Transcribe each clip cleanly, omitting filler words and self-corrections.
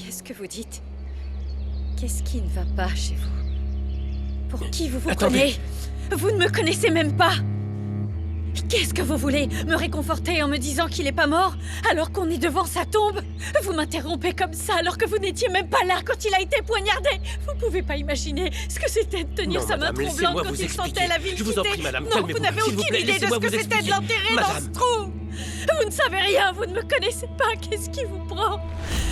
Qu'est-ce que vous dites? Qu'est-ce qui ne va pas chez vous? Pour qui vous Attendez. prenez? Vous ne me connaissez même pas! Qu'est-ce que vous voulez? Me réconforter en me disant qu'il est pas mort alors qu'on est devant sa tombe? Vous m'interrompez comme ça alors que vous n'étiez même pas là quand il a été poignardé. Vous pouvez pas imaginer ce que c'était de tenir sa main tremblante quand il sentait la ville Je vous en quitter. prie, madame, Non, calmez-vous. vous n'avez S'il vous aucune plaît, idée de ce laissez-moi que vous c'était de expliquer. l'enterrer dans Madame. ce trou. Vous ne savez rien, vous ne me connaissez pas. Qu'est-ce qui vous prend?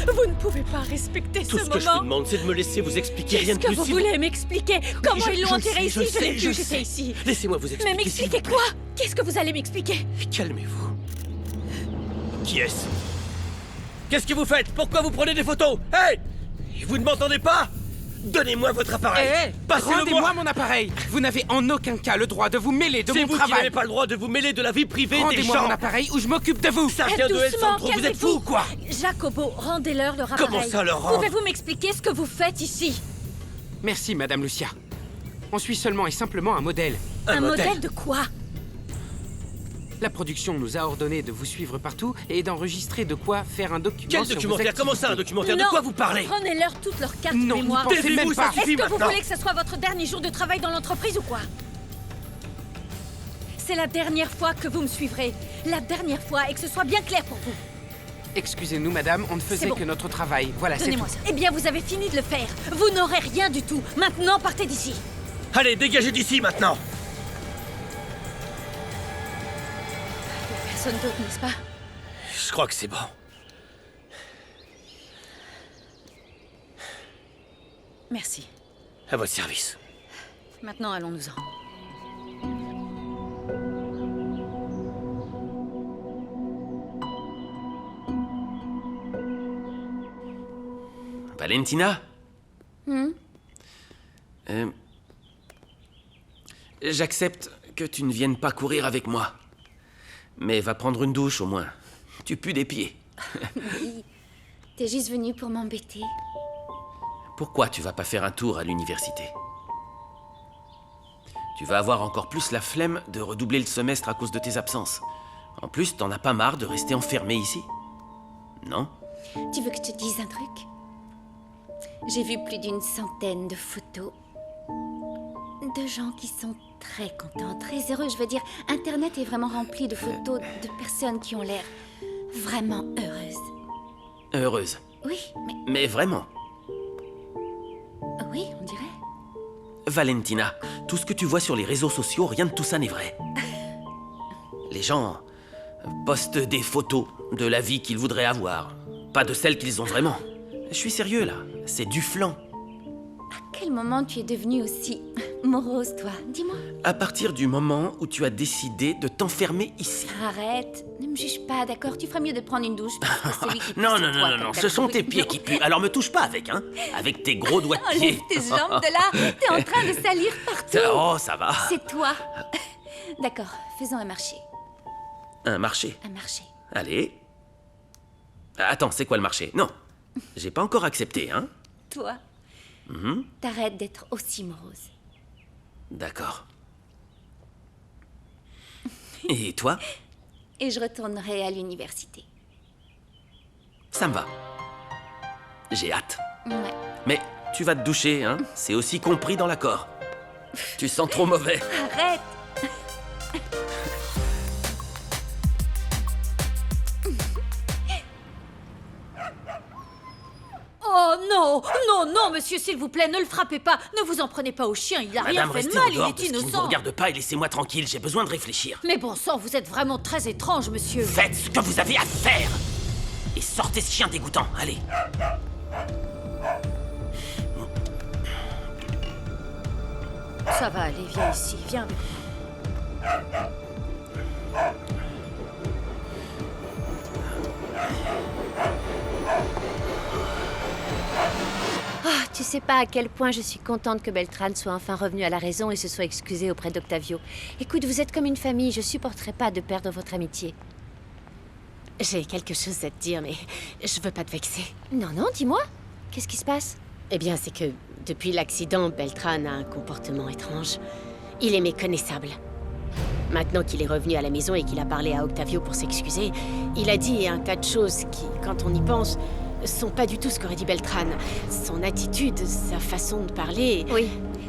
Vous ne pouvez pas respecter Tout ce ce que je vous moment. demande, c'est de me laisser vous expliquer, rien Qu'est-ce de que plus. vous s'il voulez m'expliquer? Comment ils l'ont enterré ici? Je l'ai sais, vu, je j'étais sais. ici. Laissez-moi vous expliquer. Mais m'expliquez quoi? Qu'est-ce que vous allez m'expliquer? Calmez-vous. Qui est-ce? Qu'est-ce que vous faites? Pourquoi vous prenez des photos? Hey! Vous ne m'entendez pas? Donnez-moi votre appareil. Passez-le-moi. Rendez-moi mon appareil. Vous n'avez en aucun cas le droit de vous mêler de C'est mon vous qui travail. n'avez pas le droit de vous mêler de la vie privée des Rendez-moi gens. mon appareil ou je m'occupe de vous. Ça vient de El Doucement, Centro, vous êtes fou ou quoi? Jacobo, rendez-leur leur appareil. Comment ça, leur rendre? Pouvez-vous m'expliquer ce que vous faites ici? Merci, Madame Lucia. On suit seulement et simplement un modèle. Un modèle de quoi? La production nous a ordonné de vous suivre partout et d'enregistrer de quoi faire un document Quel sur documentaire? vos Comment ça, un activités. documentaire? De Non. quoi vous parlez? Prenez-leur toutes leurs cartes Non, mémoire. n'y pensez Taisez-vous, même ça pas. suffit Est-ce que vous maintenant. voulez que ce soit votre dernier jour de travail dans l'entreprise ou quoi? C'est la dernière fois que vous me suivrez. La dernière fois, et que ce soit bien clair pour vous. Excusez-nous, Madame, on ne faisait bon. que notre travail. Voilà, c'est tout. Donnez-moi ça. Eh bien, vous avez fini de le faire. Vous n'aurez rien du tout. Maintenant, partez d'ici. Allez, dégagez d'ici maintenant. Personne d'autre, n'est-ce pas? Je crois que c'est bon. Merci. À votre service. Maintenant, allons-nous-en. Valentina? J'accepte que tu ne viennes pas courir avec moi. Mais va prendre une douche au moins. Tu pues des pieds. Oui, t'es juste venu pour m'embêter. Pourquoi tu vas pas faire un tour à l'université? Tu vas avoir encore plus la flemme de redoubler le semestre à cause de tes absences. En plus, t'en as pas marre de rester enfermé ici? Non? Tu veux que je te dise un truc? J'ai vu plus d'une centaine de photos de gens qui sont très contents, très heureux. Je veux dire, Internet est vraiment rempli de photos de personnes qui ont l'air vraiment heureuses. Heureuse. Oui, Mais vraiment. oui, on dirait. Valentina, tout ce que tu vois sur les réseaux sociaux, rien de tout ça n'est vrai. Les gens postent des photos de la vie qu'ils voudraient avoir, pas de celle qu'ils ont vraiment. Je suis sérieux là, c'est du flan. À quel moment tu es devenue aussi morose, toi? Dis-moi. À partir du moment où tu as décidé de t'enfermer ici. Arrête, ne me juge pas, d'accord? Tu ferais mieux de prendre une douche. Parce que celui qui pue, Non, c'est non, toi, non, non, comme non, t'as ce sont compris. tes pieds qui puent. Alors me touche pas avec, hein? Avec tes gros doigts de pied. Enlève tes jambes de là. T'es en train de salir partout. Oh, ça va. C'est toi. D'accord, faisons un marché. Un marché. Un marché. Allez. Attends, c'est quoi le marché? Non, j'ai pas encore accepté, hein? Toi, t'arrêtes d'être aussi morose. D'accord. Et toi? Et je retournerai à l'université. Ça me va. J'ai hâte. Ouais. Mais tu vas te doucher, hein? C'est aussi compris dans l'accord. Tu sens trop mauvais. Arrête. Oh non! Non, non, monsieur, s'il vous plaît, ne le frappez pas. Ne vous en prenez pas au chien, il a rien Madame, fait de restez mal, en dehors il de est ce qui ne vous innocent. regarde pas et laissez-moi tranquille, j'ai besoin de réfléchir. Mais bon sang, vous êtes vraiment très étrange, monsieur. Faites ce que vous avez à faire! Et sortez ce chien dégoûtant, allez. Ça va aller, viens ici, viens avec moi. Ah, tu sais pas à quel point je suis contente que Beltrán soit enfin revenu à la raison et se soit excusé auprès d'Octavio. Écoute, vous êtes comme une famille, je supporterai pas de perdre votre amitié. J'ai quelque chose à te dire, mais je veux pas te vexer. Non, non, dis-moi. Qu'est-ce qui se passe? Eh bien, c'est que depuis l'accident, Beltrán a un comportement étrange. Il est méconnaissable. Maintenant qu'il est revenu à la maison et qu'il a parlé à Octavio pour s'excuser, il a dit un tas de choses qui, quand on y pense, sont pas du tout ce qu'aurait dit Beltran. Son attitude, sa façon de parler, Oui,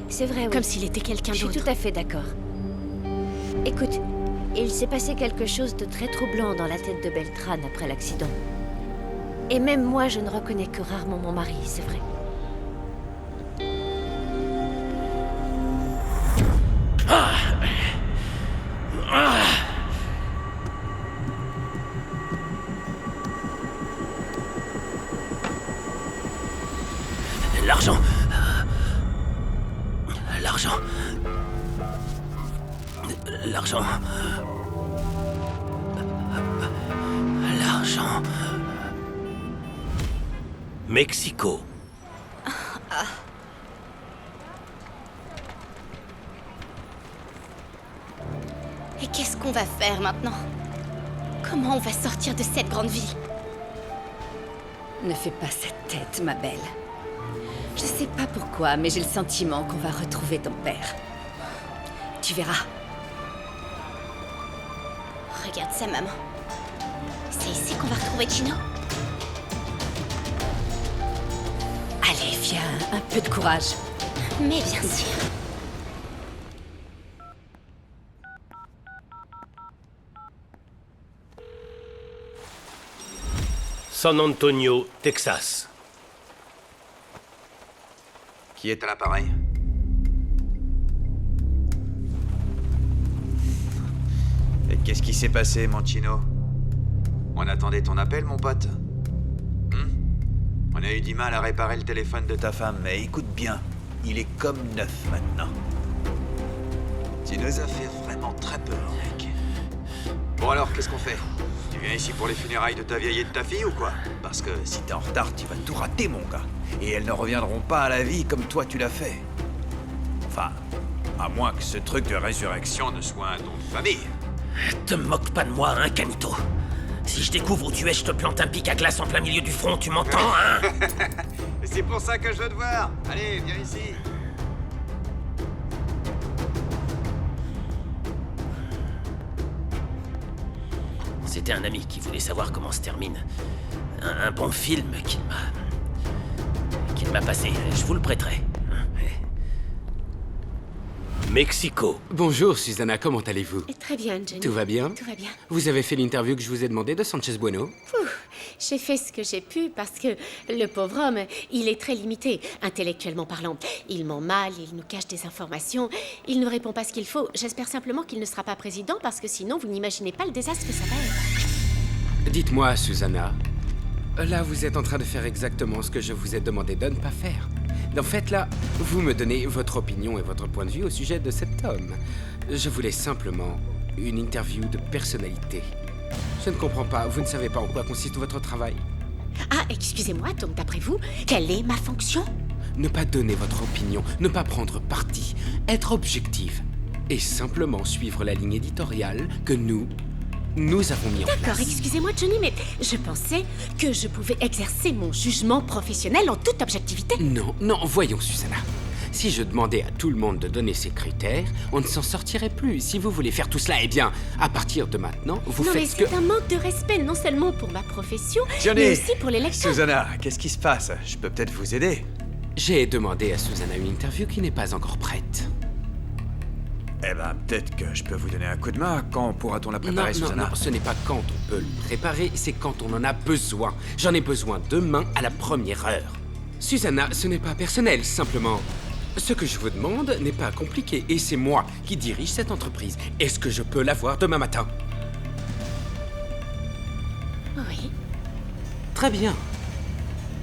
c'est vrai, oui. comme s'il était quelqu'un Je suis d'autre. tout à fait d'accord. Écoute, il s'est passé quelque chose de très troublant dans la tête de Beltran après l'accident. Et même moi, je ne reconnais que rarement mon mari, c'est vrai. L'argent. L'argent. L'argent. L'argent. Mexico. Et qu'est-ce qu'on va faire maintenant? Comment on va sortir de cette grande ville? Ne fais pas cette tête, ma belle. Je sais pas pourquoi, mais j'ai le sentiment qu'on va retrouver ton père. Tu verras. Regarde ça, maman. C'est ici qu'on va retrouver Chino. Allez, viens, un peu de courage. Mais bien sûr. San Antonio, Texas. Qui est à l'appareil? Et qu'est-ce qui s'est passé, mon Chino? On attendait ton appel, mon pote. On a eu du mal à réparer le téléphone de ta femme, mais écoute bien, il est comme neuf maintenant. Tu nous as fait vraiment très peur, mec. Bon alors, qu'est-ce qu'on fait? Tu viens ici pour les funérailles de ta vieille et de ta fille ou quoi? Parce que si t'es en retard, tu vas tout rater, mon gars. Et elles ne reviendront pas à la vie comme toi tu l'as fait. Enfin, à moins que ce truc de résurrection ne soit un don de famille. Te moque pas de moi, hein, Canito. Si je découvre où tu es, je te plante un pic à glace en plein milieu du front, tu m'entends, hein? C'est pour ça que je veux te voir. Allez, viens ici. C'était un ami qui voulait savoir comment se termine. Un bon film qu'il m'a passé. Je vous le prêterai. Mexico. Bonjour, Susanna, comment allez-vous? Très bien, Johnny. Tout va bien? Tout va bien. Vous avez fait l'interview que je vous ai demandé de Sanchez Bueno? J'ai fait ce que j'ai pu parce que le pauvre homme, il est très limité, intellectuellement parlant. Il ment mal, il nous cache des informations, il ne répond pas ce qu'il faut. J'espère simplement qu'il ne sera pas président parce que sinon, vous n'imaginez pas le désastre que ça va être. Dites-moi, Susanna, là, vous êtes en train de faire exactement ce que je vous ai demandé de ne pas faire. En fait, là, vous me donnez votre opinion et votre point de vue au sujet de cet homme. Je voulais simplement une interview de personnalité. Je ne comprends pas, vous ne savez pas en quoi consiste votre travail. Ah, excusez-moi, donc d'après vous, quelle est ma fonction? Ne pas donner votre opinion, ne pas prendre parti, être objective et simplement suivre la ligne éditoriale que nous avons mis en place. D'accord, excusez-moi, Johnny, mais je pensais que je pouvais exercer mon jugement professionnel en toute objectivité. Non, non, voyons, Susanna. Si je demandais à tout le monde de donner ses critères, on ne s'en sortirait plus. Si vous voulez faire tout cela, eh bien, à partir de maintenant, vous Non, mais faites ce que... c'est un manque de respect, non seulement pour ma profession, Johnny, mais aussi pour les lecteurs. Susanna, qu'est-ce qui se passe? Je peux peut-être vous aider. J'ai demandé à Susanna une interview qui n'est pas encore prête. Eh ben, peut-être que je peux vous donner un coup de main. Quand pourra-t-on la préparer, non, Susanna? non, ce n'est pas quand on peut le préparer, c'est quand on en a besoin. J'en ai besoin demain à la première heure. Susanna, ce n'est pas personnel, simplement... Ce que je vous demande n'est pas compliqué, et c'est moi qui dirige cette entreprise. Est-ce que je peux la voir demain matin? Oui. Très bien.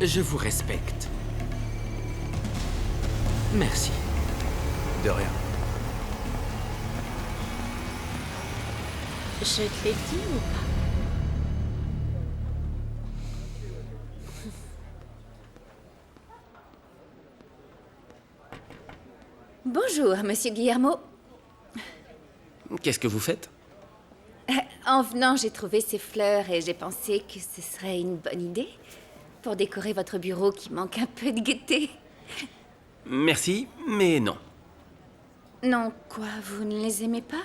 Je vous respecte. Merci. De rien. Je te l'ai dit ou pas? Bonjour, monsieur Guillermo. Qu'est-ce que vous faites? En venant, j'ai trouvé ces fleurs et j'ai pensé que ce serait une bonne idée pour décorer votre bureau qui manque un peu de gaieté. Merci, mais non. Non, quoi, vous ne les aimez pas?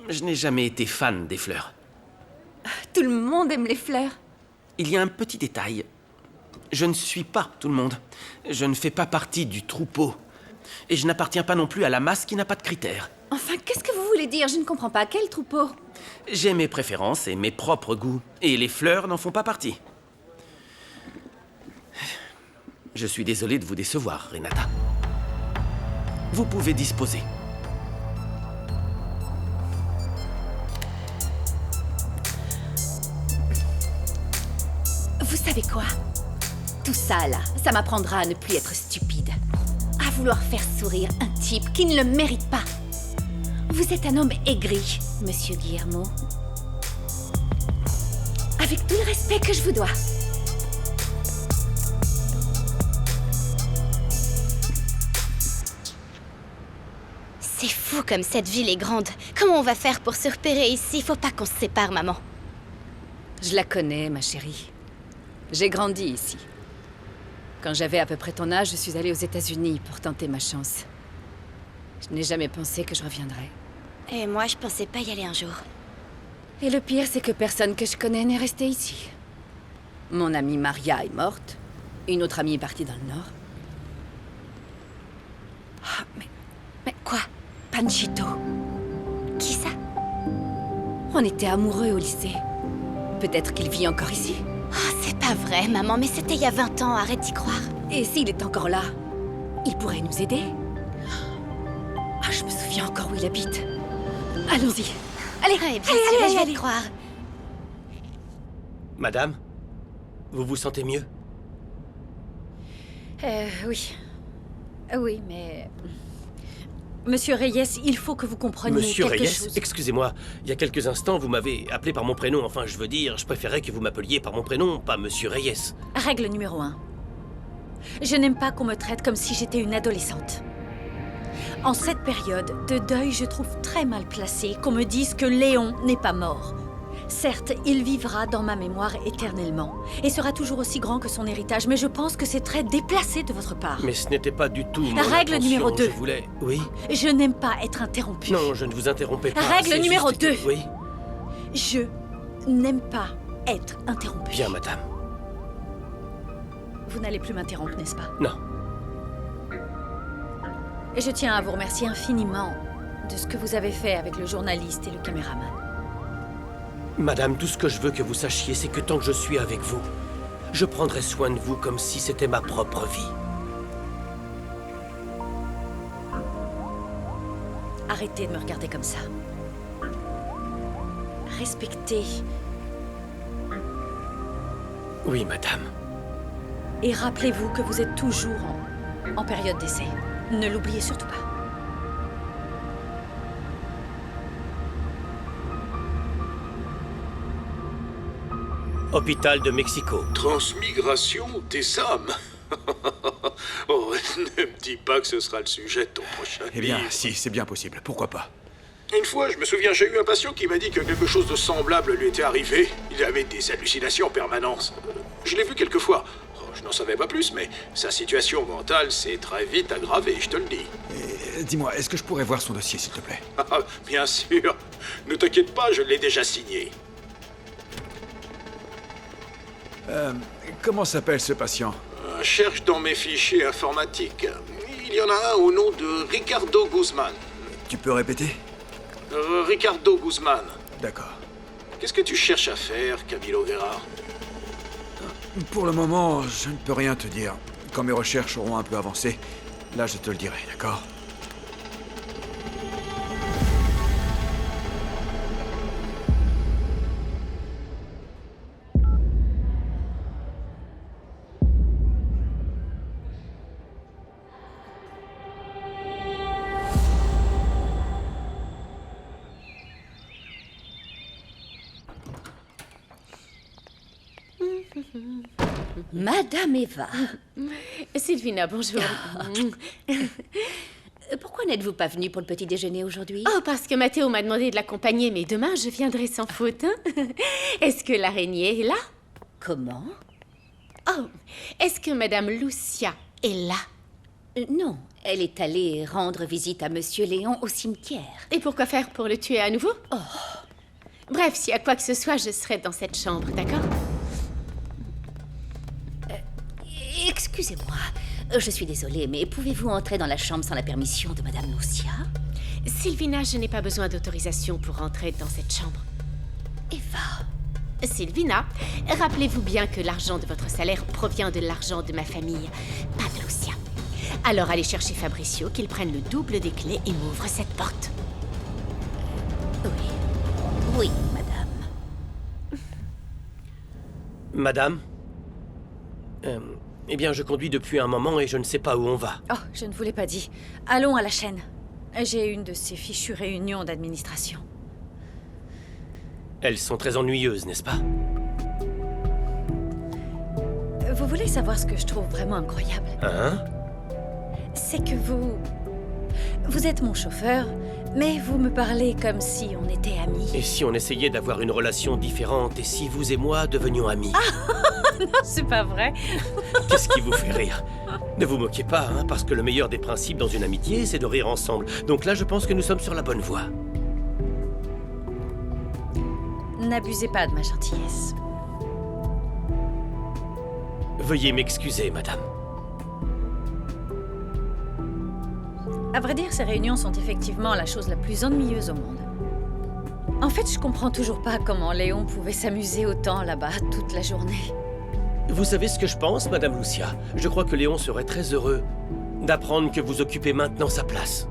Je n'ai jamais été fan des fleurs. Tout le monde aime les fleurs. Il y a un petit détail. Je ne suis pas tout le monde. Je ne fais pas partie du troupeau. Et je n'appartiens pas non plus à la masse qui n'a pas de critères. Enfin, qu'est-ce que vous voulez dire? Je ne comprends pas. Quel troupeau? J'ai mes préférences et mes propres goûts. Et les fleurs n'en font pas partie. Je suis désolé de vous décevoir, Renata. Vous pouvez disposer. Vous savez quoi? Tout ça, là, ça m'apprendra à ne plus être stupide. À vouloir faire sourire un type qui ne le mérite pas. Vous êtes un homme aigri, monsieur Guillermo. Avec tout le respect que je vous dois. C'est fou comme cette ville est grande. Comment on va faire pour se repérer ici? Faut pas qu'on se sépare, maman. Je la connais, ma chérie. J'ai grandi ici. Quand j'avais à peu près ton âge, je suis allée aux États-Unis pour tenter ma chance. Je n'ai jamais pensé que je reviendrais. Et moi, je pensais pas y aller un jour. Et le pire, c'est que personne que je connais n'est resté ici. Mon amie Maria est morte. Une autre amie est partie dans le Nord. Ah, mais quoi? Panchito. Qui ça? On était amoureux au lycée. Peut-être qu'il vit encore ici. Oh, c'est pas vrai, maman, mais c'était il y a 20 ans, arrête d'y croire. Et s'il est encore là, il pourrait nous aider. Ah, je me souviens encore où il habite. Allons-y. Allez, Ouais, bien allez, sûr, allez, je vais allez. te croire. Madame, vous vous sentez mieux? Oui. Oui, mais... Monsieur Reyes, il faut que vous compreniez Monsieur quelque Reyes, chose. excusez-moi, il y a quelques instants, vous m'avez appelé par mon prénom. Enfin, je veux dire, je préférais que vous m'appeliez par mon prénom, pas Monsieur Reyes. Règle numéro 1. Je n'aime pas qu'on me traite comme si j'étais une adolescente. En cette période de deuil, je trouve très mal placé qu'on me dise que Léon n'est pas mort. Certes, il vivra dans ma mémoire éternellement et sera toujours aussi grand que son héritage, mais je pense que c'est très déplacé de votre part. Mais ce n'était pas du tout mon Règle intention, numéro 2. Je voulais... Oui? Je n'aime pas être interrompue. Non, je ne vous interrompais pas. Règle c'est numéro juste que- 2. Oui? Je n'aime pas être interrompue. Bien, madame. Vous n'allez plus m'interrompre, n'est-ce pas? Non. Et je tiens à vous remercier infiniment de ce que vous avez fait avec le journaliste et le caméraman. Madame, tout ce que je veux que vous sachiez, c'est que tant que je suis avec vous, je prendrai soin de vous comme si c'était ma propre vie. Arrêtez de me regarder comme ça. Respectez Oui, madame. et rappelez-vous que vous êtes toujours en période d'essai. Ne l'oubliez surtout pas. Hôpital de Mexico. Transmigration des âmes. Oh, ne me dis pas que ce sera le sujet de ton prochain Eh bien, livre. si, c'est bien possible. Pourquoi pas? Une fois, je me souviens, j'ai eu un patient qui m'a dit que quelque chose de semblable lui était arrivé. Il avait des hallucinations en permanence. Je l'ai vu quelques fois. Oh, je n'en savais pas plus, mais sa situation mentale s'est très vite aggravée, je te le dis. Et dis-moi, est-ce que je pourrais voir son dossier, s'il te plaît? Ah, bien sûr. Ne t'inquiète pas, je l'ai déjà signé. Comment s'appelle ce patient? Cherche dans mes fichiers informatiques. Il y en a un au nom de Ricardo Guzman. Tu peux répéter? Ricardo Guzman. D'accord. Qu'est-ce que tu cherches à faire, Camilo Guerra? Pour le moment, je ne peux rien te dire. Quand mes recherches auront un peu avancé, là je te le dirai, d'accord? Madame Eva, Sylvina, bonjour. pourquoi n'êtes-vous pas venue pour le petit déjeuner aujourd'hui? Oh, parce que Mathéo m'a demandé de l'accompagner, mais demain, je viendrai sans faute. Hein. Est-ce que l'araignée est là? Comment? Oh, est-ce que Madame Lucia est là? Non, elle est allée rendre visite à Monsieur Léon au cimetière. Et pourquoi faire pour le tuer à nouveau? Oh. Bref, s'il y a quoi que ce soit, je serai dans cette chambre, d'accord? Excusez-moi, je suis désolée, mais pouvez-vous entrer dans la chambre sans la permission de Madame Lucia? Sylvina, je n'ai pas besoin d'autorisation pour entrer dans cette chambre. Eva. Sylvina, rappelez-vous bien que l'argent de votre salaire provient de l'argent de ma famille, pas de Lucia. Alors allez chercher Fabricio, qu'il prenne le double des clés et m'ouvre cette porte. Oui. Oui, madame. Madame eh bien, je conduis depuis un moment et je ne sais pas où on va. Oh, je ne vous l'ai pas dit. Allons à la chaîne. J'ai une de ces fichues réunions d'administration. Elles sont très ennuyeuses, n'est-ce pas? Vous voulez savoir ce que je trouve vraiment incroyable? Hein? C'est que vous êtes mon chauffeur, mais vous me parlez comme si on était amis. Et si on essayait d'avoir une relation différente, et si vous et moi devenions amis? Non, c'est pas vrai. Qu'est-ce qui vous fait rire? Ne vous moquez pas, hein, parce que le meilleur des principes dans une amitié, c'est de rire ensemble. Donc là, je pense que nous sommes sur la bonne voie. N'abusez pas de ma gentillesse. Veuillez m'excuser, madame. À vrai dire, ces réunions sont effectivement la chose la plus ennuyeuse au monde. En fait, je comprends toujours pas comment Léon pouvait s'amuser autant là-bas toute la journée. Vous savez ce que je pense, madame Lucia? Je crois que Léon serait très heureux d'apprendre que vous occupez maintenant sa place.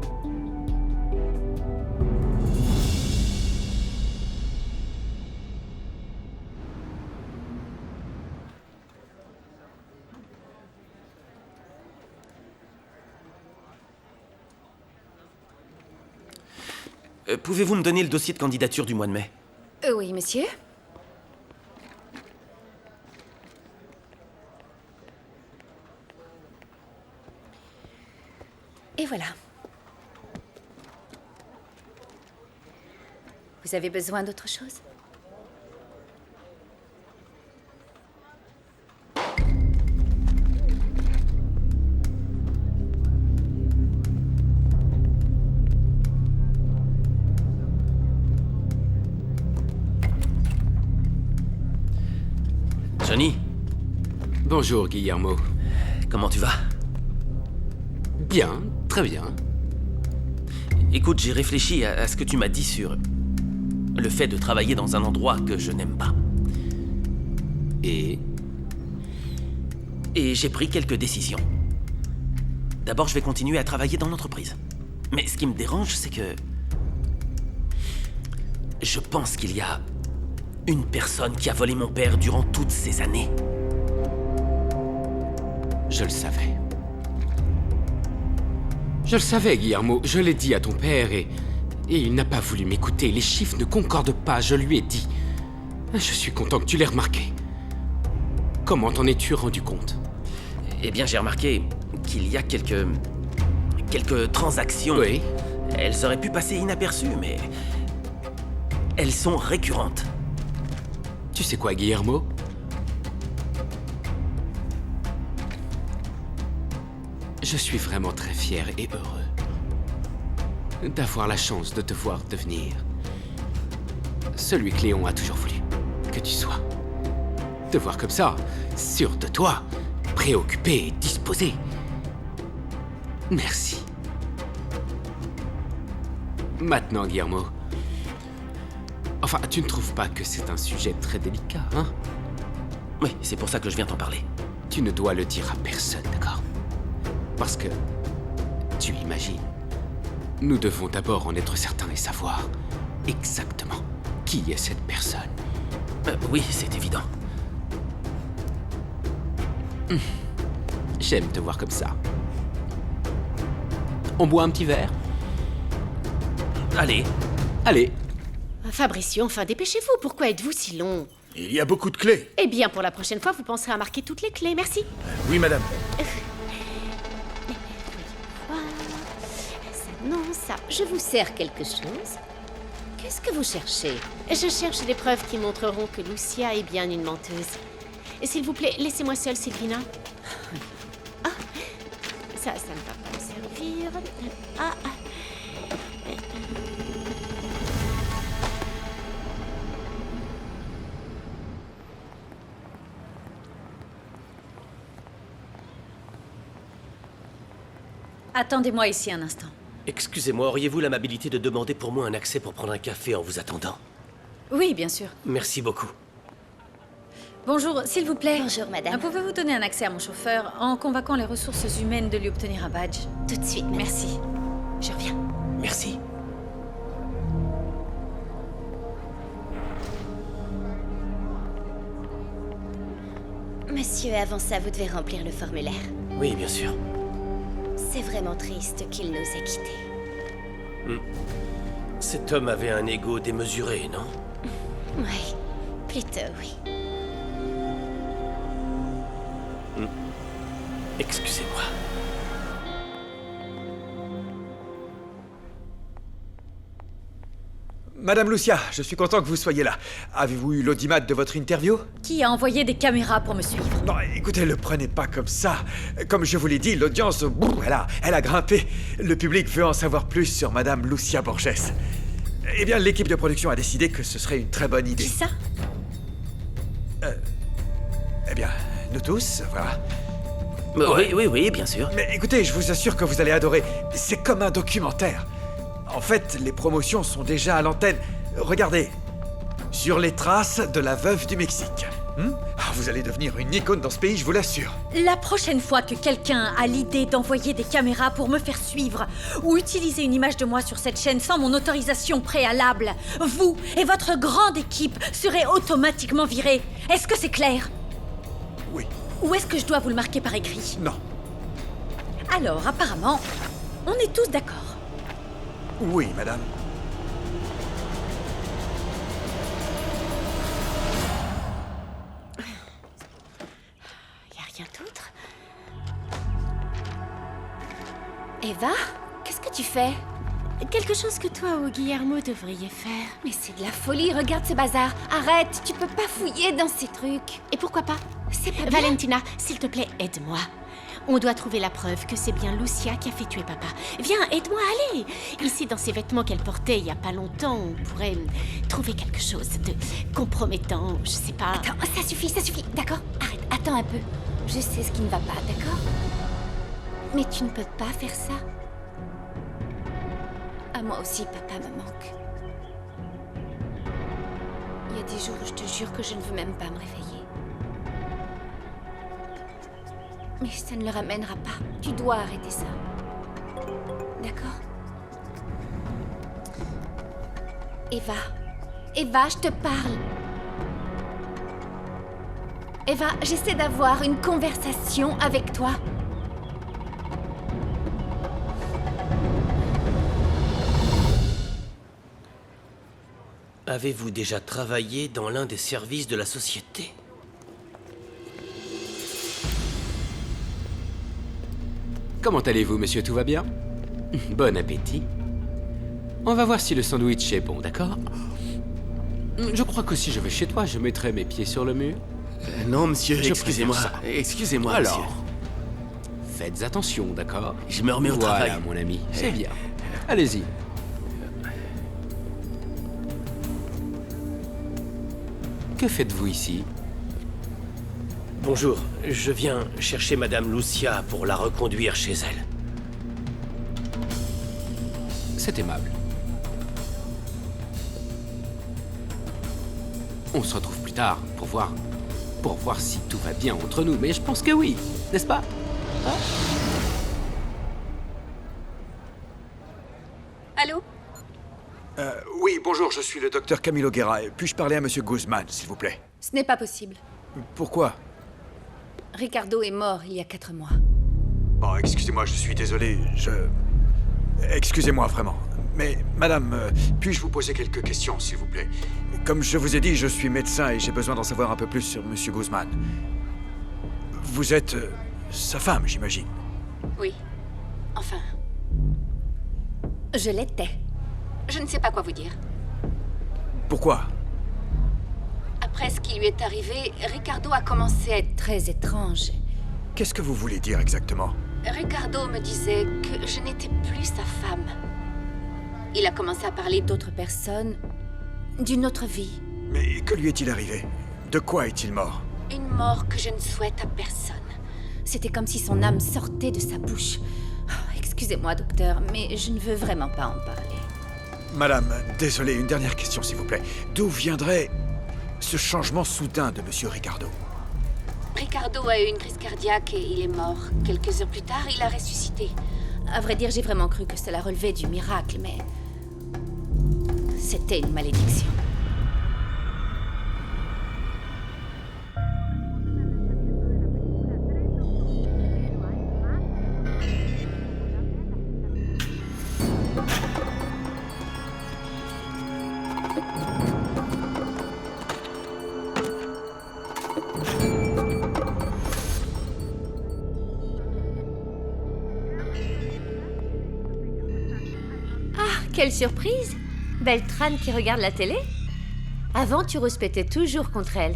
Pouvez-vous me donner le dossier de candidature du mois de mai? Oui, monsieur. Et voilà. Vous avez besoin d'autre chose? Johnny, Bonjour, Guillermo. comment tu vas? Bien, très bien. Écoute, j'ai réfléchi à ce que tu m'as dit sur le fait de travailler dans un endroit que je n'aime pas. Et Et j'ai pris quelques décisions. D'abord, je vais continuer à travailler dans l'entreprise. Mais ce qui me dérange, c'est que... je pense qu'il y a une personne qui a volé mon père durant toutes ces années. je le savais. Je le savais, Guillermo. Je l'ai dit à ton père et il n'a pas voulu m'écouter. Les chiffres ne concordent pas, je lui ai dit. Je suis content que tu l'aies remarqué. Comment t'en es-tu rendu compte? Eh bien, j'ai remarqué qu'il y a quelques transactions. Oui. Elles auraient pu passer inaperçues, mais... elles sont récurrentes. Tu sais quoi, Guillermo? Je suis vraiment très fier et heureux d'avoir la chance de te voir devenir celui que Léon a toujours voulu que tu sois. Te voir comme ça, sûr de toi, préoccupé et disposé. Merci. Maintenant, Guillermo. Enfin, tu ne trouves pas que c'est un sujet très délicat, hein? Oui, c'est pour ça que je viens t'en parler. Tu ne dois le dire à personne, d'accord? Parce que, tu imagines, nous devons d'abord en être certains et savoir exactement qui est cette personne. Oui, c'est évident. J'aime te voir comme ça. On boit un petit verre? Allez. Allez. Fabricio, enfin, dépêchez-vous. Pourquoi êtes-vous si long? Il y a beaucoup de clés. Eh bien, pour la prochaine fois, vous penserez à marquer toutes les clés. Merci. Oui, madame. Ça, non, ça. Je vous sers quelque chose? Qu'est-ce que vous cherchez? Je cherche des preuves qui montreront que Lucia est bien une menteuse. Et s'il vous plaît, laissez-moi seule, Sylvina. Ah, ça ne va pas me servir. Ah, ah. Attendez-moi ici un instant. Excusez-moi, auriez-vous l'amabilité de demander pour moi un accès pour prendre un café en vous attendant? Oui, bien sûr. Merci beaucoup. Bonjour, s'il vous plaît. Bonjour, madame. Pouvez-vous donner un accès à mon chauffeur en convainquant les ressources humaines de lui obtenir un badge? Tout de suite, madame. Merci. Je reviens. Merci. Monsieur, avant ça, vous devez remplir le formulaire. Oui, bien sûr. C'est vraiment triste qu'il nous ait quittés. Cet homme avait un ego démesuré, non? Oui, plutôt oui. Excusez-moi. Madame Lucia, je suis content que vous soyez là. Avez-vous eu l'audimat de votre interview? Qui a envoyé des caméras pour me suivre? Non, écoutez, le prenez pas comme ça. Comme je vous l'ai dit, l'audience, elle a grimpé. Le public veut en savoir plus sur Madame Lucia Borges. Eh bien, l'équipe de production a décidé que ce serait une très bonne idée. Qui ça? Eh bien, nous tous, voilà. Oui, bien sûr. Mais écoutez, je vous assure que vous allez adorer. C'est comme un documentaire. En fait, les promotions sont déjà à l'antenne. Regardez. Sur les traces de la veuve du Mexique. Vous allez devenir une icône dans ce pays, je vous l'assure. La prochaine fois que quelqu'un a l'idée d'envoyer des caméras pour me faire suivre ou utiliser une image de moi sur cette chaîne sans mon autorisation préalable, vous et votre grande équipe serez automatiquement virés. Est-ce que c'est clair? Oui. Ou est-ce que je dois vous le marquer par écrit? Non. Alors, apparemment, on est tous d'accord. Oui, madame. Y a rien d'autre? Eva, qu'est-ce que tu fais? Quelque chose que toi ou Guillermo devriez faire. Mais c'est de la folie, regarde ce bazar. Arrête, tu peux pas fouiller dans ces trucs. Et pourquoi pas? C'est pas bien. Valentina, s'il te plaît, aide-moi. On doit trouver la preuve que c'est bien Lucia qui a fait tuer papa. Viens, aide-moi, allez! Ici, dans ces vêtements qu'elle portait il y a pas longtemps, on pourrait trouver quelque chose de compromettant, je sais pas. Attends, ça suffit, d'accord? Arrête, attends un peu. Je sais ce qui ne va pas, d'accord? Mais tu ne peux pas faire ça. À moi aussi, papa me manque. Il y a des jours où je te jure que je ne veux même pas me réveiller. Mais ça ne le ramènera pas. Tu dois arrêter ça. D'accord? Eva, je te parle. Eva, j'essaie d'avoir une conversation avec toi. Avez-vous déjà travaillé dans l'un des services de la société? Comment allez-vous, monsieur? Tout va bien? Bon appétit. On va voir si le sandwich est bon, d'accord? Je crois que si je vais chez toi, je mettrai mes pieds sur le mur. Non, monsieur, Je excusez-moi. préfère ça. Excusez-moi, Alors, monsieur. faites attention, d'accord? Je me remets au Voilà, travail. mon ami, c'est bien. Allez-y. Que faites-vous ici? Bonjour, je viens chercher Madame Lucia pour la reconduire chez elle. C'est aimable. On se retrouve plus tard pour voir si tout va bien entre nous, mais je pense que oui, n'est-ce pas? Hein? Allô? Oui, bonjour, je suis le docteur Camilo Guerra. Puis-je parler à Monsieur Guzman, s'il vous plaît? Ce n'est pas possible. Pourquoi? Ricardo est mort il y a 4 mois. Oh, excusez-moi, je suis désolé, Excusez-moi, vraiment. Mais, madame, puis-je vous poser quelques questions, s'il vous plaît? Comme je vous ai dit, je suis médecin et j'ai besoin d'en savoir un peu plus sur Monsieur Guzman. Vous êtes sa femme, j'imagine. Oui. Enfin... Je l'étais. Je ne sais pas quoi vous dire. Pourquoi? Après ce qui lui est arrivé, Ricardo a commencé à être très étrange. Qu'est-ce que vous voulez dire exactement? Ricardo me disait que je n'étais plus sa femme. Il a commencé à parler d'autres personnes, d'une autre vie. Mais que lui est-il arrivé? De quoi est-il mort? Une mort que je ne souhaite à personne. C'était comme si son âme sortait de sa bouche. Oh, Excusez-moi, docteur, mais je ne veux vraiment pas en parler. Madame, désolé, une dernière question s'il vous plaît. D'où viendrait ce changement soudain de Monsieur Ricardo? Ricardo a eu une crise cardiaque et il est mort. Quelques heures plus tard, il a ressuscité. À vrai dire, j'ai vraiment cru que cela relevait du miracle, mais... c'était une malédiction. Quelle surprise! Beltrane qui regarde la télé? Avant, tu rouspétais toujours contre elle.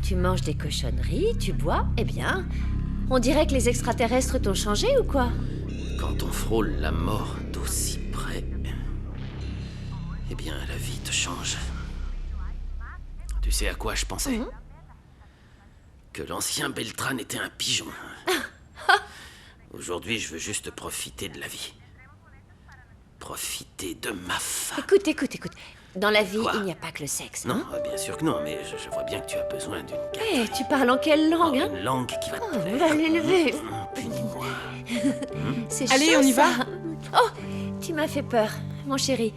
Tu manges des cochonneries, tu bois, eh bien... On dirait que les extraterrestres t'ont changé ou quoi? Quand on frôle la mort d'aussi près, eh bien, la vie te change. Tu sais à quoi je pensais? Que l'ancien Beltrane était un pigeon. Aujourd'hui, je veux juste profiter de la vie. Profiter de ma femme. Écoute. Dans la vie, Quoi? il n'y a pas que le sexe, Non, hein? bien sûr que non, mais je vois bien que tu as besoin d'une Eh, tu parles en quelle langue, hein? une langue qui va te Oh, plaire. va l'élever. Punis-moi. C'est Allez, chaud, on y va? ça. Oh, tu m'as fait peur, mon chéri.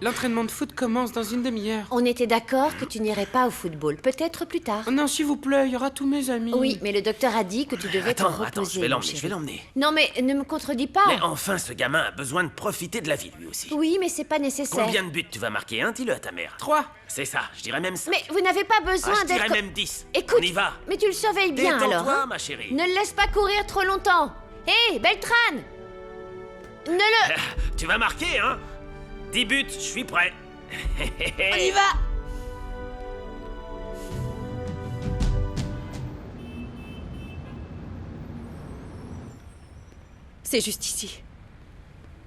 L'entraînement de foot commence dans une demi-heure. On était d'accord que tu n'irais pas au football, peut-être plus tard. Oh non, s'il vous plaît, il y aura tous mes amis. Oui, mais le docteur a dit que tu devais te reposer. Attends, je mon vais l'emmener, chéri. je vais l'emmener. Non, mais ne me contredis pas. Mais enfin, ce gamin a besoin de profiter de la vie, lui aussi. Oui, mais c'est pas nécessaire. Combien de buts tu vas marquer, hein? Dis-le à ta mère. 3. C'est ça, je dirais même ça. Mais vous n'avez pas besoin je dirais d'être... même 10. Écoute, On y va. mais tu le surveilles bien alors. Détends-toi, hein. ma chérie. Ne le laisse pas courir trop longtemps. Hé, Beltrane! Ne le... Tu vas marquer, hein? 10 buts, je suis prêt. On y va! C'est juste ici.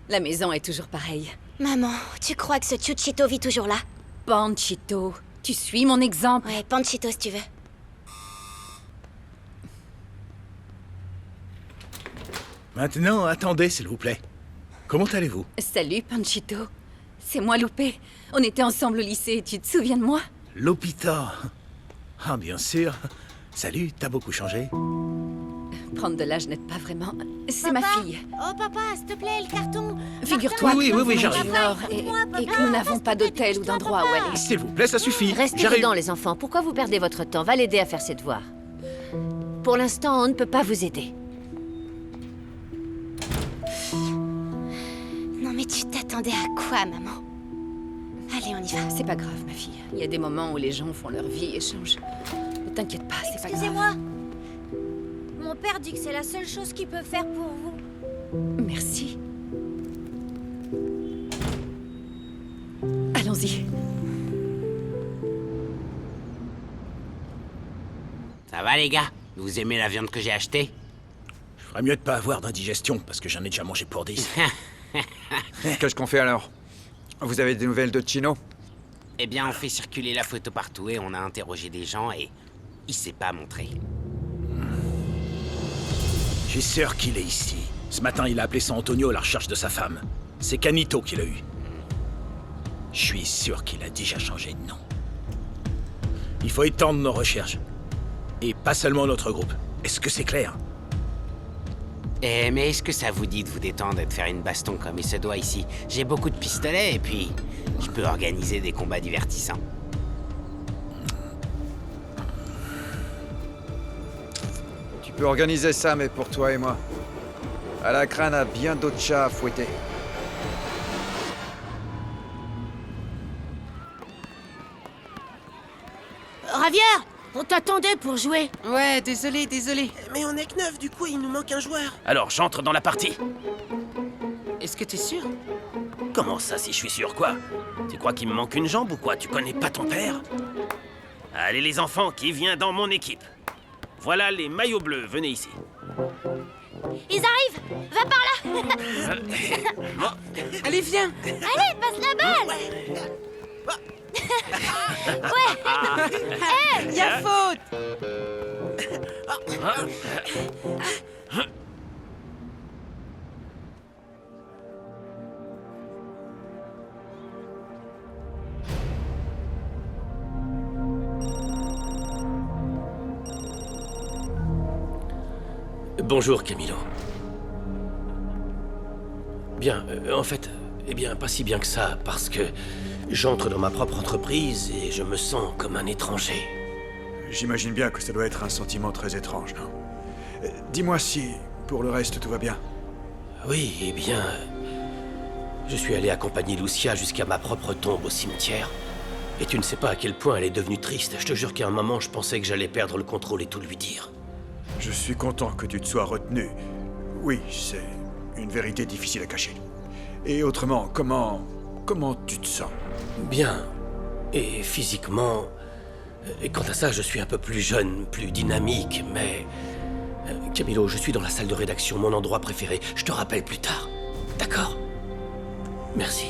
La maison est toujours pareille. Maman, tu crois que ce Chuchito vit toujours là? Panchito, tu suis mon exemple. Ouais, Panchito si tu veux. Maintenant, attendez, s'il vous plaît. Comment allez-vous? Salut, Panchito. C'est moi, Loupé. On était ensemble au lycée, tu te souviens de moi? Lupita. Ah, bien sûr. Salut, t'as beaucoup changé. Prendre de l'âge n'aide pas vraiment. C'est ma fille. Oh papa, s'il te plaît, le carton. Figure-toi Oui, que nous venons j'arrive. du Nord et que nous n'avons pas d'hôtel ou d'endroit où aller. S'il vous plaît, ça suffit. Restez J'arrive. dedans, les enfants. Pourquoi vous perdez votre temps? Va l'aider à faire ses devoirs. Pour l'instant, on ne peut pas vous aider. Non mais tu t'attendais à quoi, maman? Allez, on y va. C'est pas grave, ma fille. Il y a des moments où les gens font leur vie et changent. Ne t'inquiète pas, c'est pas grave. Excusez-moi. Mon père dit que c'est la seule chose qu'il peut faire pour vous. Merci. Allons-y. Ça va les gars? Vous aimez la viande que j'ai achetée? Je ferais mieux de pas avoir d'indigestion, parce que j'en ai déjà mangé pour 10. Qu'est-ce qu'on fait alors? Vous avez des nouvelles de Chino? Eh bien, on fait circuler la photo partout et on a interrogé des gens et il s'est pas montré. J'ai sûr qu'il est ici. Ce matin, il a appelé San Antonio à la recherche de sa femme. C'est Canito qui l'a eu. Je suis sûr qu'il a déjà changé de nom. Il faut étendre nos recherches. Et pas seulement notre groupe. Est-ce que c'est clair? Eh, mais est-ce que ça vous dit de vous détendre et de faire une baston comme il se doit ici? J'ai beaucoup de pistolets et puis je peux organiser des combats divertissants. Tu peux organiser ça, mais pour toi et moi. Alacran a bien d'autres chats à fouetter. Javier, on t'attendait pour jouer. Ouais, désolé. Mais on est que 9, du coup, il nous manque un joueur. Alors, j'entre dans la partie. Est-ce que t'es sûr? Comment ça, si je suis sûr, quoi? Tu crois qu'il me manque une jambe ou quoi? Tu connais pas ton père? Allez, les enfants, qui vient dans mon équipe? Voilà les maillots bleus, venez ici. Ils arrivent. Va par là. Allez, viens! Allez, passe la balle. Y a faute! Bonjour, Camilo. Bien, en fait, eh bien, pas si bien que ça, parce que j'entre dans ma propre entreprise et je me sens comme un étranger. J'imagine bien que ça doit être un sentiment très étrange, non? Dis-moi si, pour le reste, tout va bien. Oui, eh bien... Je suis allé accompagner Lucia jusqu'à ma propre tombe au cimetière. Et tu ne sais pas à quel point elle est devenue triste. Je te jure qu'à un moment, je pensais que j'allais perdre le contrôle et tout lui dire. Je suis content que tu te sois retenu. Oui, c'est une vérité difficile à cacher. Et autrement, comment tu te sens? Bien. Et physiquement... Et quant à ça, je suis un peu plus jeune, plus dynamique, mais... Camilo, je suis dans la salle de rédaction, mon endroit préféré. Je te rappelle plus tard. D'accord? Merci.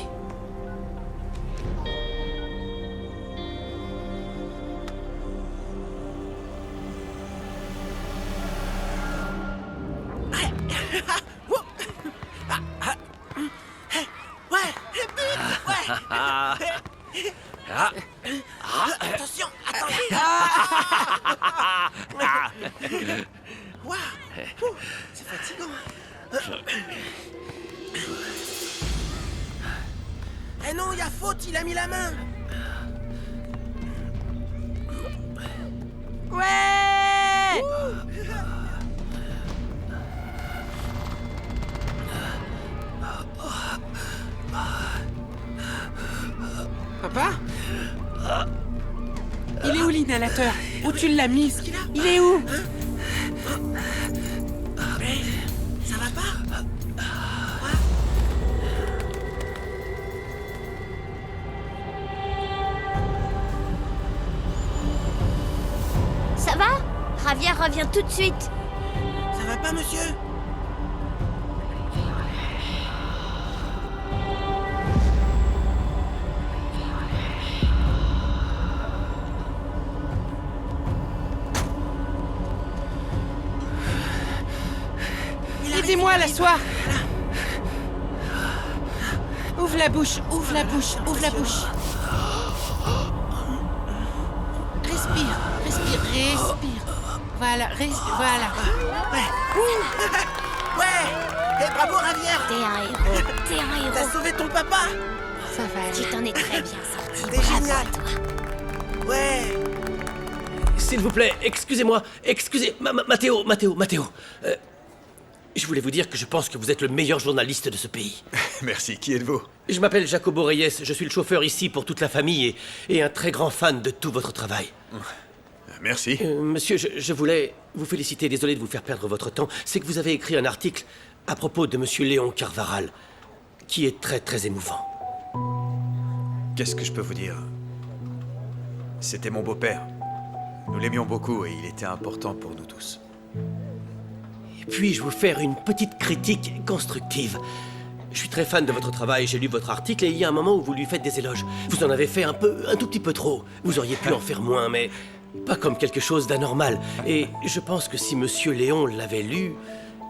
Attention, attendez. Waouh, c'est fatigant. Eh non, il y a faute, il a mis la main. Ouais. Papa? Il est où l'inhalateur? Où tu l'as mis? Il est où? Ça va pas? Ça va? Javier revient tout de suite. Ça va pas, monsieur? Aidez-moi à l'asseoir. Ouvre la bouche, ouvre la bouche, ouvre la bouche. Respire, respire, respire. Voilà, respire, voilà. Ouais. Eh, bravo, Javier. T'es un héros, t'es un héros. T'as sauvé ton papa. Ça va aller. Tu t'en es très bien sorti. T'es Bravo génial. à toi. Ouais. S'il vous plaît, excusez-moi. Excusez... Matteo. Je voulais vous dire que je pense que vous êtes le meilleur journaliste de ce pays. Merci, qui êtes-vous? Je m'appelle Jacobo Reyes, je suis le chauffeur ici pour toute la famille et un très grand fan de tout votre travail. Merci. Monsieur, je voulais vous féliciter, désolé de vous faire perdre votre temps. C'est que vous avez écrit un article à propos de monsieur Léon Carvaral, qui est très très émouvant. Qu'est-ce que je peux vous dire? C'était mon beau-père. Nous l'aimions beaucoup et il était important pour nous tous. Puis-je vous faire une petite critique constructive? Je suis très fan de votre travail, j'ai lu votre article et il y a un moment où vous lui faites des éloges. Vous en avez fait un tout petit peu trop. Vous auriez pu en faire moins, mais pas comme quelque chose d'anormal. Et je pense que si monsieur Léon l'avait lu,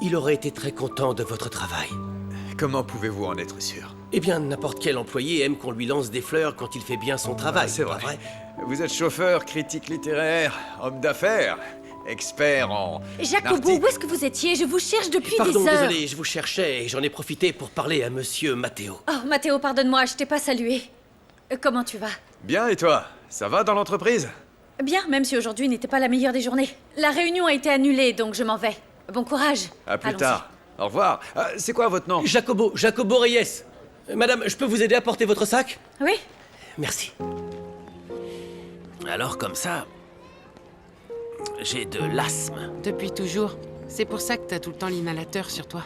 il aurait été très content de votre travail. Comment pouvez-vous en être sûr? Eh bien, n'importe quel employé aime qu'on lui lance des fleurs quand il fait bien son travail. C'est vrai. Vous êtes chauffeur, critique littéraire, homme d'affaires, expert en... Jacobo, où est-ce que vous étiez? Je vous cherche depuis Pardon, des heures. désolé, je vous cherchais et j'en ai profité pour parler à monsieur Matteo. Oh, Matteo, pardonne-moi, je t'ai pas salué. Comment tu vas? Bien, et toi? Ça va dans l'entreprise? Bien, même si aujourd'hui n'était pas la meilleure des journées. La réunion a été annulée, donc je m'en vais. Bon courage. À plus Allons-y. tard. Au revoir. C'est quoi votre nom? Jacobo Reyes. Madame, je peux vous aider à porter votre sac? Oui. Merci. Alors comme ça, j'ai de l'asthme. Depuis toujours. C'est pour ça que t'as tout le temps l'inhalateur sur toi.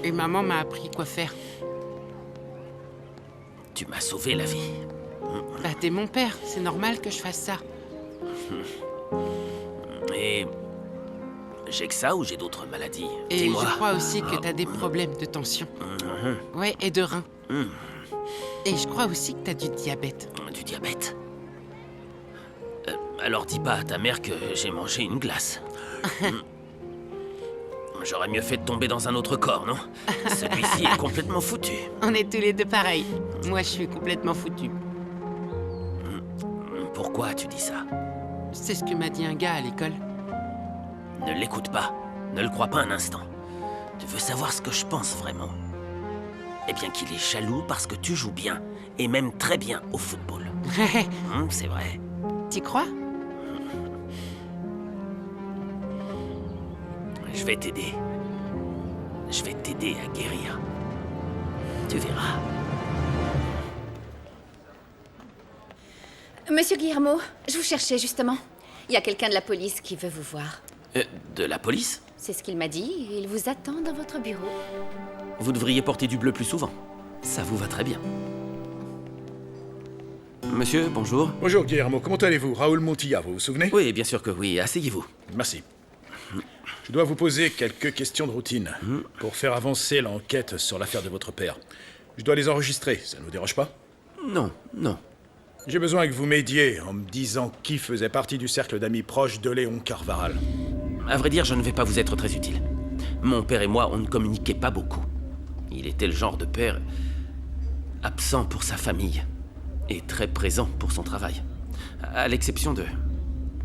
Et maman m'a appris quoi faire. Tu m'as sauvé la vie. Bah t'es mon père, c'est normal que je fasse ça. Et j'ai que ça ou j'ai d'autres maladies? Et Dis-moi. je crois aussi que t'as des problèmes de tension. Ouais, et de reins. Et je crois aussi que t'as du diabète. Du diabète? Alors dis pas à ta mère que j'ai mangé une glace. J'aurais mieux fait de tomber dans un autre corps, non? Celui-ci est complètement foutu. On est tous les deux pareils. Moi, je suis complètement foutu. Pourquoi tu dis ça? C'est ce que m'a dit un gars à l'école. Ne l'écoute pas. Ne le crois pas un instant. Tu veux savoir ce que je pense vraiment? Eh bien qu'il est jaloux parce que tu joues bien, et même très bien au football. C'est vrai. T'y crois? Je vais t'aider. Je vais t'aider à guérir. Tu verras. Monsieur Guillermo, je vous cherchais justement. Il y a quelqu'un de la police qui veut vous voir. De la police? C'est ce qu'il m'a dit. Il vous attend dans votre bureau. Vous devriez porter du bleu plus souvent. Ça vous va très bien. Monsieur, bonjour. Bonjour Guillermo, comment allez-vous? Raoul Montilla, vous vous souvenez? Oui, bien sûr que oui. Asseyez-vous. Merci. Je dois vous poser quelques questions de routine pour faire avancer l'enquête sur l'affaire de votre père. Je dois les enregistrer, ça ne vous dérange pas? Non, non. J'ai besoin que vous m'aidiez en me disant qui faisait partie du cercle d'amis proches de Léon Carvaral. À vrai dire, je ne vais pas vous être très utile. Mon père et moi, on ne communiquait pas beaucoup. Il était le genre de père absent pour sa famille et très présent pour son travail. À l'exception de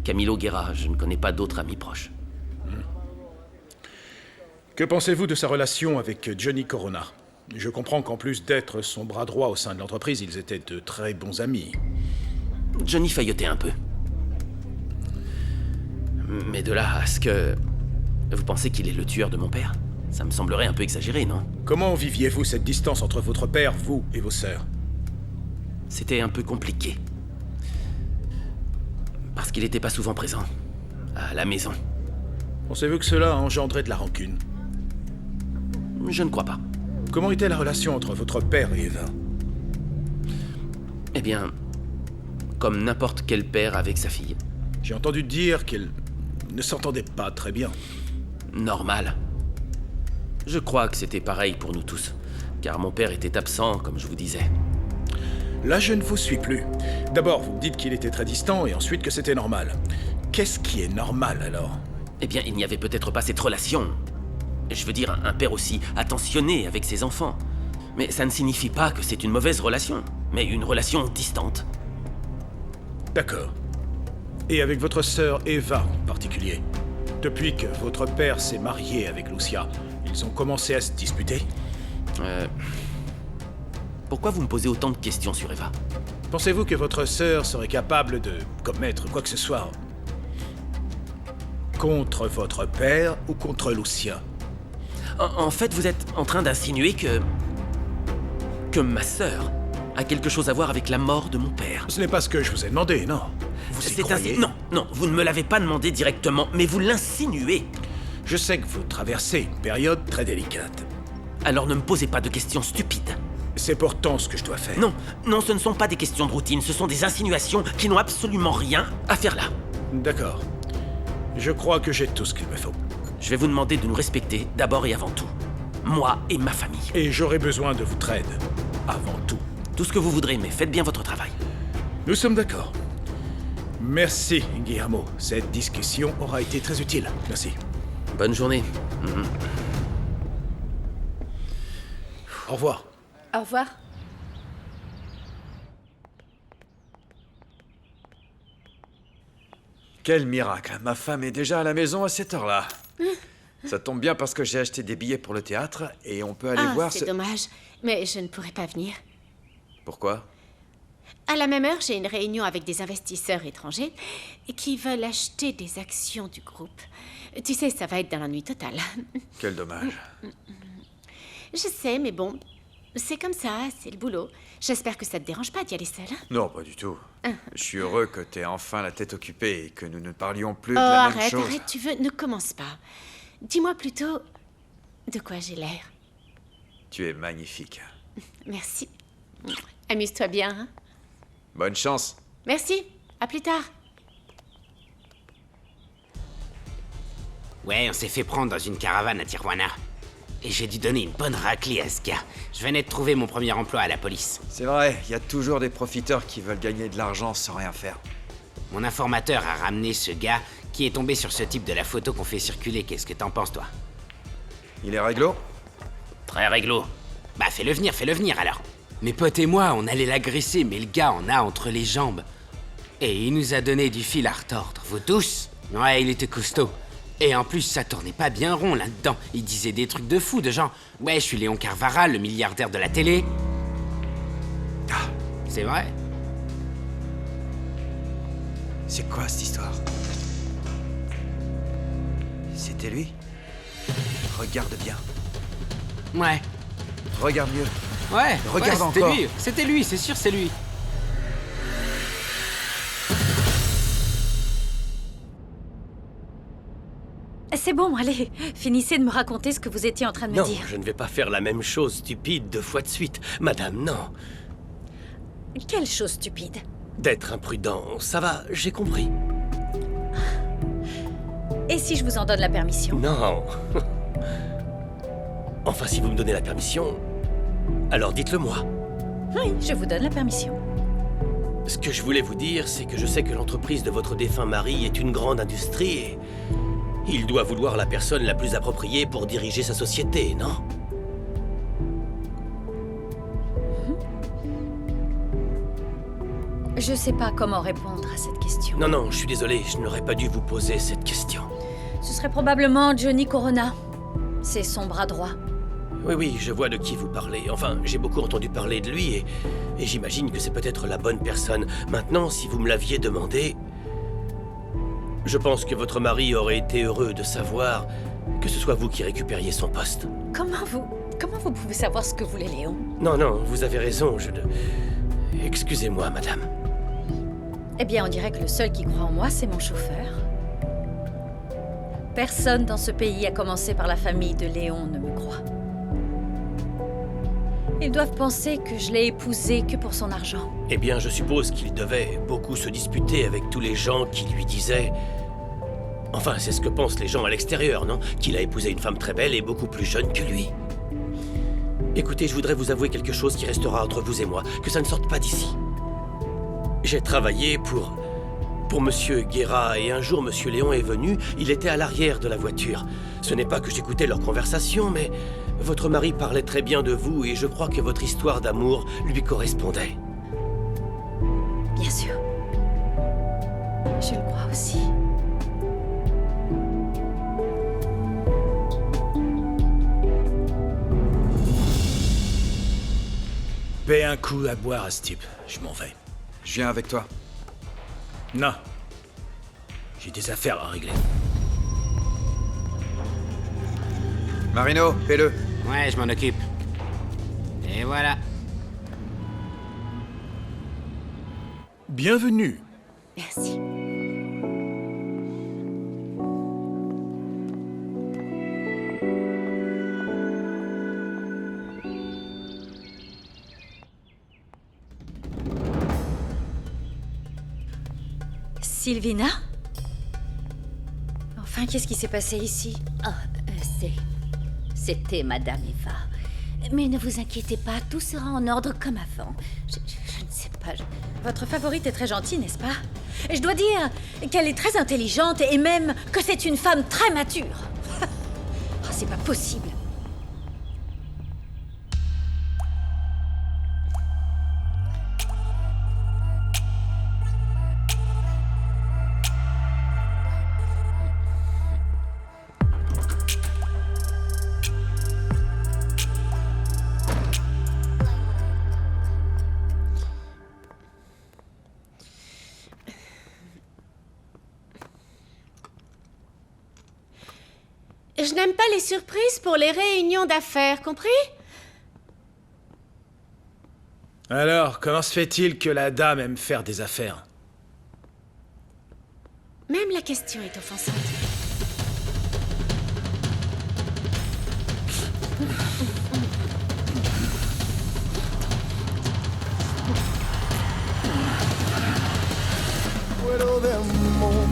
Camilo Guerra, je ne connais pas d'autres amis proches. Que pensez-vous de sa relation avec Johnny Corona? Je comprends qu'en plus d'être son bras droit au sein de l'entreprise, ils étaient de très bons amis. Johnny faillotait un peu. Mais de là à ce que... Vous pensez qu'il est le tueur de mon père? Ça me semblerait un peu exagéré, non? Comment viviez-vous cette distance entre votre père, vous et vos sœurs? C'était un peu compliqué. Parce qu'il n'était pas souvent présent. À la maison. Pensez-vous que cela a engendré de la rancune? Je ne crois pas. Comment était la relation entre votre père et Eva? Eh bien, comme n'importe quel père avec sa fille. J'ai entendu dire qu'ils ne s'entendaient pas très bien. Normal. Je crois que c'était pareil pour nous tous, car mon père était absent, comme je vous disais. Là, je ne vous suis plus. D'abord, vous me dites qu'il était très distant, et ensuite que c'était normal. Qu'est-ce qui est normal, alors? Eh bien, il n'y avait peut-être pas cette relation. Je veux dire, un père aussi attentionné avec ses enfants. Mais ça ne signifie pas que c'est une mauvaise relation, mais une relation distante. D'accord. Et avec votre sœur Eva en particulier? Depuis que votre père s'est marié avec Lucia, ils ont commencé à se disputer? Pourquoi vous me posez autant de questions sur Eva? Pensez-vous que votre sœur serait capable de commettre quoi que ce soit contre votre père ou contre Lucia? En fait, vous êtes en train d'insinuer que ma sœur a quelque chose à voir avec la mort de mon père. Ce n'est pas ce que je vous ai demandé, non. Vous y croyez? Non, vous ne me l'avez pas demandé directement, mais vous l'insinuez. Je sais que vous traversez une période très délicate. Alors ne me posez pas de questions stupides. C'est pourtant ce que je dois faire. Non, ce ne sont pas des questions de routine, ce sont des insinuations qui n'ont absolument rien à faire là. D'accord. Je crois que j'ai tout ce qu'il me faut. Je vais vous demander de nous respecter d'abord et avant tout. Moi et ma famille. Et j'aurai besoin de votre aide. Avant tout. Tout ce que vous voudrez, mais faites bien votre travail. Nous sommes d'accord. Merci, Guillermo. Cette discussion aura été très utile. Merci. Bonne journée. Au revoir. Au revoir. Quel miracle. Ma femme est déjà à la maison à cette heure-là. Ça tombe bien parce que j'ai acheté des billets pour le théâtre et on peut aller voir c'est dommage, mais je ne pourrai pas venir. Pourquoi? À la même heure, j'ai une réunion avec des investisseurs étrangers qui veulent acheter des actions du groupe. Tu sais, ça va être dans la nuit totale. Quel dommage. Je sais, mais bon, c'est comme ça, c'est le boulot. J'espère que ça te dérange pas d'y aller seule. Non, pas du tout. Je suis heureux que t'aies enfin la tête occupée et que nous ne parlions plus Oh, de la même chose. arrête, tu veux, ne commence pas. Dis-moi plutôt de quoi j'ai l'air. Tu es magnifique. Merci. Amuse-toi bien, hein? Bonne chance. Merci, à plus tard. Ouais, on s'est fait prendre dans une caravane à Tijuana. Et j'ai dû donner une bonne raclée à ce gars. Je venais de trouver mon premier emploi à la police. C'est vrai, il y a toujours des profiteurs qui veulent gagner de l'argent sans rien faire. Mon informateur a ramené ce gars qui est tombé sur ce type de la photo qu'on fait circuler. Qu'est-ce que t'en penses, toi? Il est réglo? Très réglo. Bah, fais-le venir alors. Mes potes et moi, on allait l'agresser, mais le gars en a entre les jambes. Et il nous a donné du fil à retordre. Vous tous? Ouais, il était costaud. Et en plus, ça tournait pas bien rond là-dedans. Il disait des trucs de fou, de genre « Ouais, je suis Léon Carvara, le milliardaire de la télé. » Ah, C'est vrai. c'est quoi cette histoire? C'était lui? Regarde bien. Ouais. Regarde mieux. Ouais, Regarde c'était encore. lui. C'était lui, c'est sûr, c'est lui. C'est bon, allez, finissez de me raconter ce que vous étiez en train de me Non, dire. je ne vais pas faire la même chose stupide 2 fois de suite. Madame, non. Quelle chose stupide. D'être imprudent, ça va, j'ai compris. Et si je vous en donne la permission? Non. Enfin, si vous me donnez la permission, alors dites-le moi. Oui, je vous donne la permission. Ce que je voulais vous dire, c'est que je sais que l'entreprise de votre défunt mari est une grande industrie et il doit vouloir la personne la plus appropriée pour diriger sa société, non? Je sais pas comment répondre à cette question. Non, non, je suis désolé, je n'aurais pas dû vous poser cette question. Ce serait probablement Johnny Corona. C'est son bras droit. Oui, oui, je vois de qui vous parlez. Enfin, j'ai beaucoup entendu parler de lui et j'imagine que c'est peut-être la bonne personne. Maintenant, si vous me l'aviez demandé, je pense que votre mari aurait été heureux de savoir que ce soit vous qui récupériez son poste. Comment vous pouvez savoir ce que voulait Léon? Non, non, vous avez raison, Excusez-moi, madame. Eh bien, on dirait que le seul qui croit en moi, c'est mon chauffeur. Personne dans ce pays, à commencer par la famille de Léon, ne me croit. Ils doivent penser que je l'ai épousé que pour son argent. Eh bien, je suppose qu'il devait beaucoup se disputer avec tous les gens qui lui disaient... Enfin, c'est ce que pensent les gens à l'extérieur, non? Qu'il a épousé une femme très belle et beaucoup plus jeune que lui. Écoutez, je voudrais vous avouer quelque chose qui restera entre vous et moi, que ça ne sorte pas d'ici. J'ai travaillé pour Monsieur Guerra, et un jour, Monsieur Léon est venu, il était à l'arrière de la voiture. Ce n'est pas que j'écoutais leur conversation, mais votre mari parlait très bien de vous, et je crois que votre histoire d'amour lui correspondait. Bien sûr. Je le crois aussi. Paie un coup à boire à ce type. Je m'en vais. Je viens avec toi. Non. J'ai des affaires à régler. Marino, fais-le. Ouais, je m'en occupe. Et voilà. Bienvenue. Merci. Sylvina? Enfin, qu'est-ce qui s'est passé ici? C'était Madame Eva. Mais ne vous inquiétez pas, tout sera en ordre comme avant. Je ne sais pas... Votre favorite est très gentille, n'est-ce pas? Et je dois dire qu'elle est très intelligente et même que c'est une femme très mature. Oh, c'est pas possible. Je n'aime pas les surprises pour les réunions d'affaires, compris? Alors, comment se fait-il que la dame aime faire des affaires? Même la question est offensante. Well, them